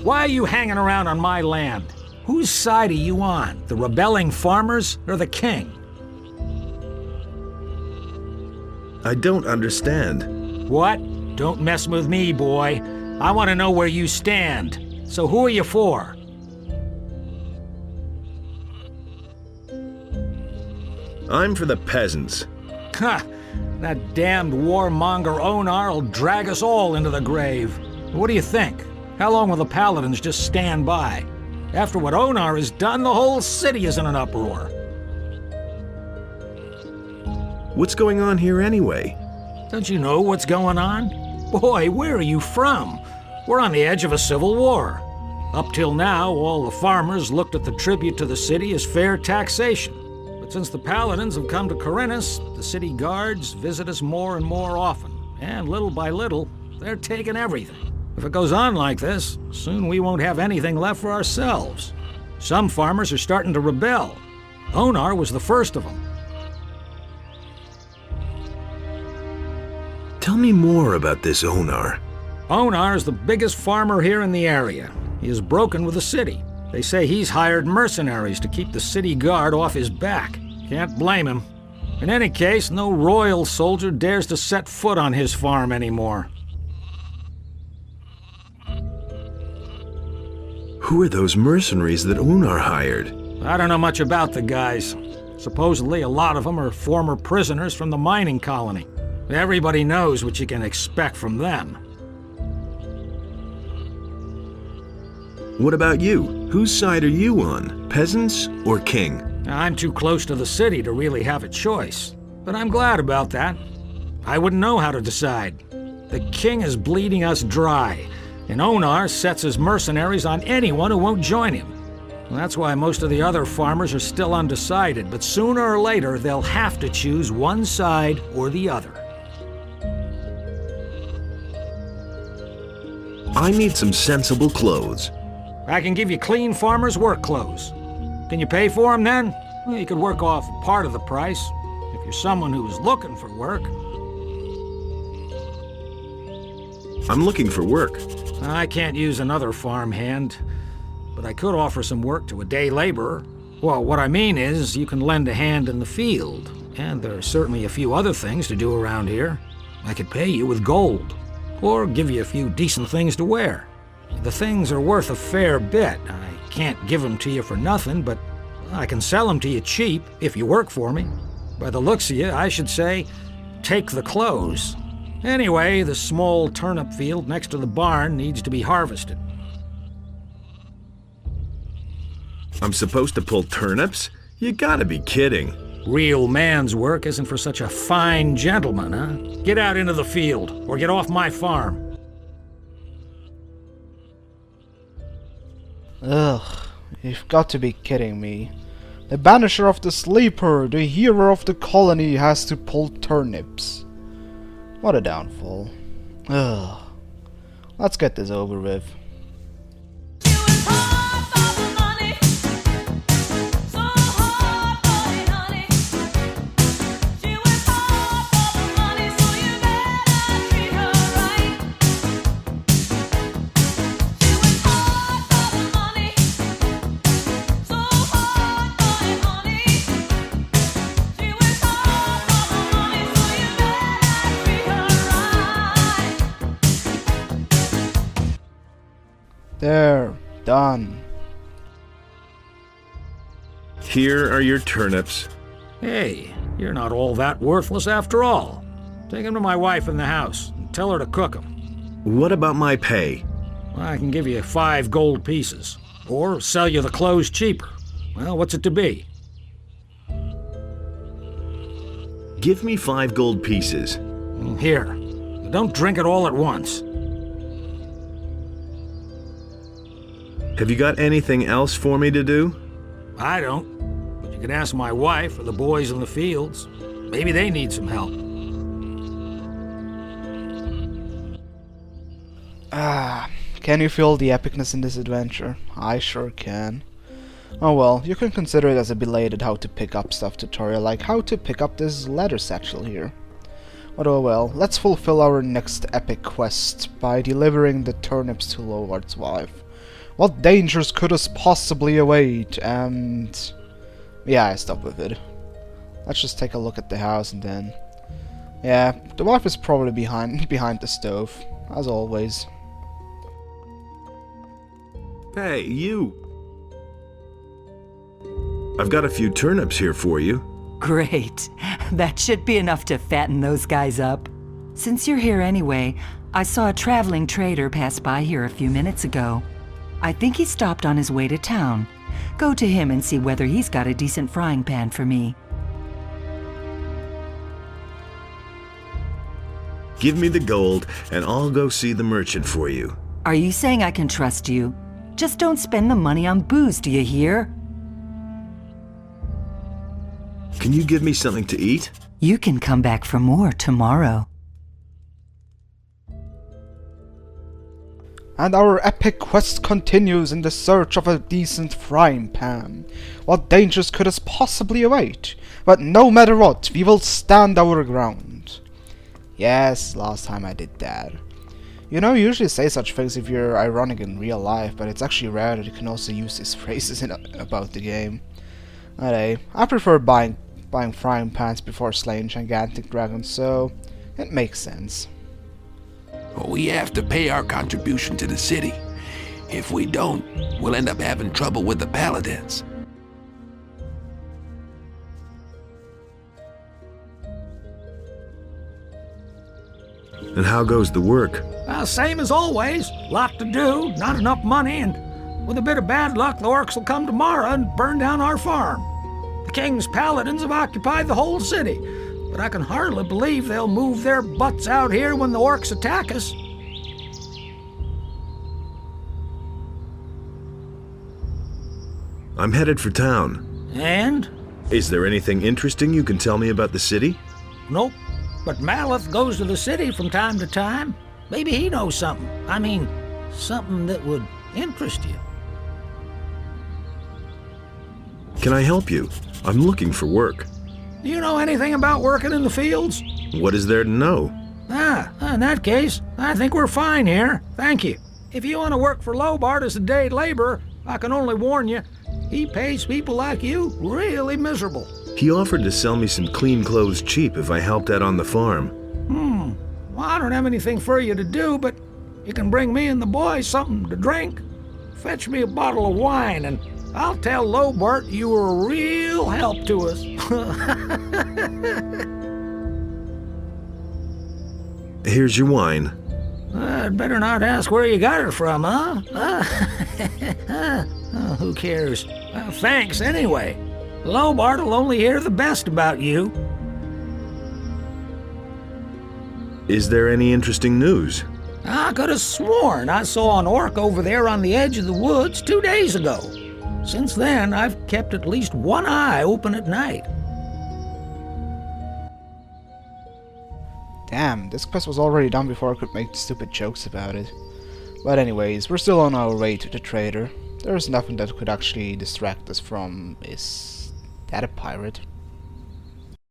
Why are you hanging around on my land? Whose side are you on? The rebelling farmers or the king? I don't understand. What? Don't mess with me, boy. I want to know where you stand. So who are you for? I'm for the peasants. Ha! That damned warmonger Onar will drag us all into the grave. What do you think? How long will the paladins just stand by? After what Onar has done, the whole city is in an uproar. What's going on here anyway? Don't you know what's going on? Boy, where are you from? We're on the edge of a civil war. Up till now, all the farmers looked at the tribute to the city as fair taxation. But since the paladins have come to Corinthus, the city guards visit us more and more often. And little by little, they're taking everything. If it goes on like this, soon we won't have anything left for ourselves. Some farmers are starting to rebel. Onar was the first of them. Tell me more about this Onar. Onar is the biggest farmer here in the area. He is broken with the city. They say he's hired mercenaries to keep the city guard off his back. Can't blame him. In any case, no royal soldier dares to set foot on his farm anymore. Who are those mercenaries that Onar hired? I don't know much about the guys. Supposedly, a lot of them are former prisoners from the mining colony. Everybody knows what you can expect from them. What about you? Whose side are you on? Peasants or king? I'm too close to the city to really have a choice, but I'm glad about that. I wouldn't know how to decide. The king is bleeding us dry, and Onar sets his mercenaries on anyone who won't join him. That's why most of the other farmers are still undecided, but sooner or later they'll have to choose one side or the other. I need some sensible clothes. I can give you clean farmer's work clothes. Can you pay for them then? Well, you could work off part of the price, if you're someone who's looking for work. I'm looking for work. I can't use another farmhand, but I could offer some work to a day laborer. Well, what I mean is, you can lend a hand in the field, and there are certainly a few other things to do around here. I could pay you with gold, or give you a few decent things to wear. The things are worth a fair bit. I can't give them to you for nothing, but I can sell them to you cheap if you work for me. By the looks of you, I should say, take the clothes. Anyway, the small turnip field next to the barn needs to be harvested. I'm supposed to pull turnips? You gotta be kidding. Real man's work isn't for such a fine gentleman, huh? Get out into the field, or get off my farm. Ugh, you've got to be kidding me. The banisher of the sleeper, the hero of the colony, has to pull turnips. What a downfall. Ugh. Let's get this over with. There, done. Here are your turnips. Hey, you're not all that worthless after all. Take them to my wife in the house and tell her to cook them. What about my pay? I can give you 5 gold pieces, or sell you the clothes cheaper. Well, what's it to be? Give me 5 gold pieces. Here. Don't drink it all at once. Have you got anything else for me to do? I don't. But you can ask my wife or the boys in the fields. Maybe they need some help. Can you feel the epicness in this adventure? I sure can. Oh well, you can consider it as a belated how to pick up stuff tutorial, like how to pick up this leather satchel here. But oh well, let's fulfill our next epic quest by delivering the turnips to Loward's wife. What dangers could us possibly await? And yeah, I stopped with it. Let's just take a look at the house and then... Yeah, the wife is probably behind the stove, as always. Hey, you! I've got a few turnips here for you. Great. That should be enough to fatten those guys up. Since you're here anyway, I saw a traveling trader pass by here a few minutes ago. I think he stopped on his way to town. Go to him and see whether he's got a decent frying pan for me. Give me the gold, and I'll go see the merchant for you. Are you saying I can trust you? Just don't spend the money on booze, do you hear? Can you give me something to eat? You can come back for more tomorrow. And our epic quest continues in the search of a decent frying pan. What dangers could us possibly await? But no matter what, we will stand our ground. Yes, last time I did that. You know, you usually say such things if you're ironic in real life, but it's actually rare that you can also use these phrases about the game. Anyway, I prefer buying frying pans before slaying gigantic dragons, so it makes sense. We have to pay our contribution to the city. If we don't, we'll end up having trouble with the paladins. And how goes the work? Same as always. Lot to do, not enough money, and with a bit of bad luck, the orcs will come tomorrow and burn down our farm. The king's paladins have occupied the whole city, but I can hardly believe they'll move their butts out here when the orcs attack us. I'm headed for town. And? Is there anything interesting you can tell me about the city? Nope. But Maleth goes to the city from time to time. Maybe he knows something. I mean, something that would interest you. Can I help you? I'm looking for work. Do you know anything about working in the fields? What is there to know? In that case, I think we're fine here. Thank you. If you want to work for Lobart as a day laborer, I can only warn you, he pays people like you really miserable. He offered to sell me some clean clothes cheap if I helped out on the farm. Well, I don't have anything for you to do, but you can bring me and the boys something to drink. Fetch me a bottle of wine, and I'll tell Lobart you were a real help to us. Here's your wine. I'd better not ask where you got it from, huh? Who cares? Thanks anyway. Lobart will only hear the best about you. Is there any interesting news? I could have sworn I saw an orc over there on the edge of the woods 2 days ago. Since then, I've kept at least one eye open at night. Damn, this quest was already done before I could make stupid jokes about it. But anyways, we're still on our way to the trader. There's nothing that could actually distract us from... Is that a pirate?